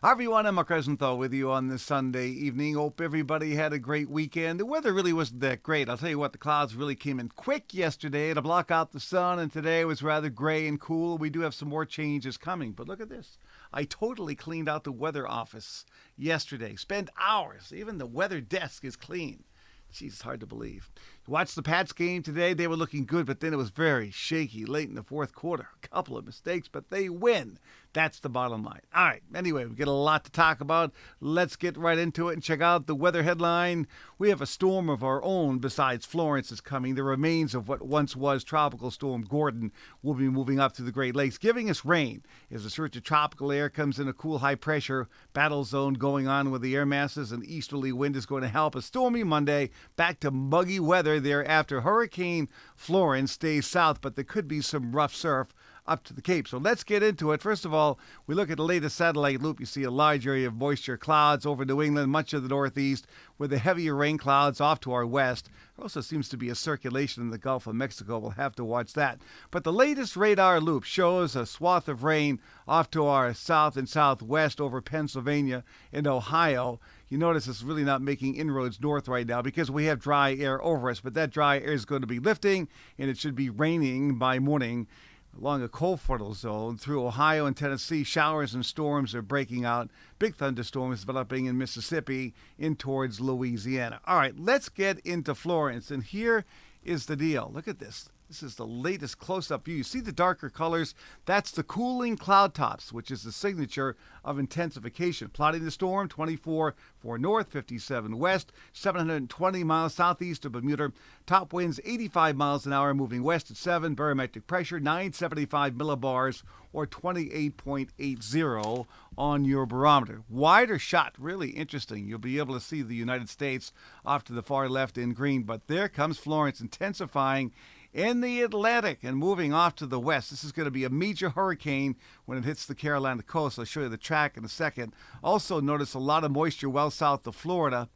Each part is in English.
Hi everyone, I'm Mark Rosenthal with you on this Sunday evening. Hope everybody had a great weekend. The weather really wasn't that great. I'll tell you what, the clouds really came in quick yesterday to block out the sun, and today was rather gray and cool. We do have some more changes coming, but look at this. I totally cleaned out the weather office yesterday. Spent hours. Even the weather desk is clean. Jeez, it's hard to believe. Watched the Pats game today. They were looking good, but then it was very shaky late in the fourth quarter. A couple of mistakes, but they win. That's the bottom line. All right. Anyway, we get a lot to talk about. Let's get right into it and check out the weather headline. We have a storm of our own besides Florence is coming. The remains of what once was Tropical Storm Gordon will be moving up through the Great Lakes, giving us rain as the surge of tropical air comes in a cool high pressure battle zone going on with the air masses. An easterly wind is going to help. A stormy Monday, back to muggy weather there after Hurricane Florence stays south, but there could be some rough surf up to the Cape. So let's get into it. First of all, we look at the latest satellite loop. You see a large area of moisture clouds over New England, much of the Northeast, with the heavier rain clouds off to our west. There also seems to be a circulation in the Gulf of Mexico. We'll have to watch that. But the latest radar loop shows a swath of rain off to our south and southwest over Pennsylvania and Ohio. You notice it's really not making inroads north right now because we have dry air over us, but that dry air is going to be lifting, and it should be raining by morning along a cold frontal zone through Ohio and Tennessee. Showers and storms are breaking out. Big thunderstorms developing in Mississippi in towards Louisiana. All right, let's get into Florence, and here is the deal. Look at this. This is the latest close-up view. You see the darker colors? That's the cooling cloud tops, which is the signature of intensification. Plotting the storm, 24 for north, 57 west, 720 miles southeast of Bermuda. Top winds 85 miles an hour, moving west at 7. Barometric pressure 975 millibars, or 28.80 on your barometer. Wider shot, really interesting. You'll be able to see the United States off to the far left in green, but there comes Florence intensifying in the Atlantic and moving off to the west. This is going to be a major hurricane when it hits the Carolina coast. I'll show you the track in a second. Also notice a lot of moisture well south of Florida.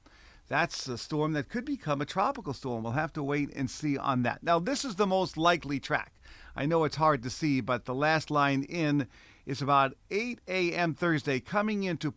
That's a storm that could become a tropical storm. We'll have to wait and see on that. Now, this is the most likely track. I know it's hard to see, but the last line in is about 8 a.m. Thursday, coming into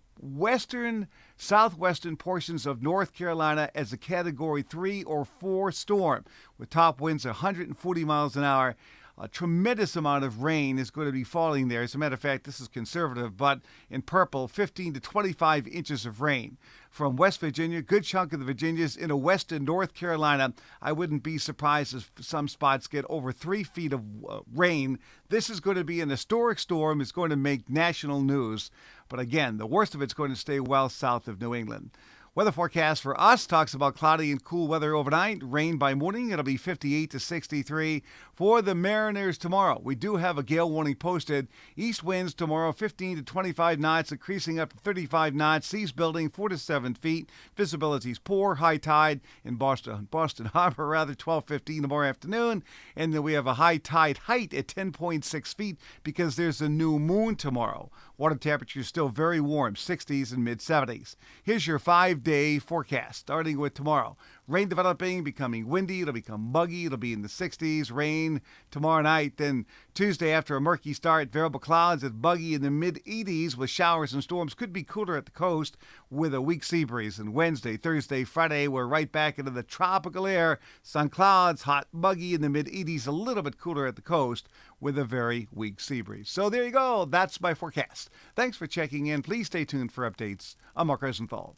southwestern portions of North Carolina as a Category 3 or 4 storm, with top winds 140 miles an hour. A tremendous amount of rain is going to be falling there. As a matter of fact, this is conservative, but in purple, 15 to 25 inches of rain. From West Virginia, good chunk of the Virginias into western North Carolina. I wouldn't be surprised if some spots get over 3 feet of rain. This is going to be an historic storm. It's going to make national news. But again, the worst of it's going to stay well south of New England. Weather forecast for us talks about cloudy and cool weather overnight. Rain by morning. It'll be 58 to 63 for the Mariners tomorrow. We do have a gale warning posted. East winds tomorrow 15 to 25 knots, increasing up to 35 knots. Seas building 4 to 7 feet. Visibility's poor. High tide in Boston Harbor, 12:15 tomorrow afternoon. And then we have a high tide height at 10.6 feet because there's a new moon tomorrow. Water temperature is still very warm, 60s and mid-70s. Here's your 5-day forecast, starting with tomorrow. Rain developing, becoming windy. It'll become muggy. It'll be in the 60s. Rain tomorrow night. Then Tuesday, after a murky start, variable clouds at buggy in the mid-80s with showers and storms. Could be cooler at the coast with a weak sea breeze. And Wednesday, Thursday, Friday, we're right back into the tropical air. Sun clouds, hot, muggy in the mid-80s. A little bit cooler at the coast with a very weak sea breeze. So there you go. That's my forecast. Thanks for checking in. Please stay tuned for updates. I'm Mark Rosenthal.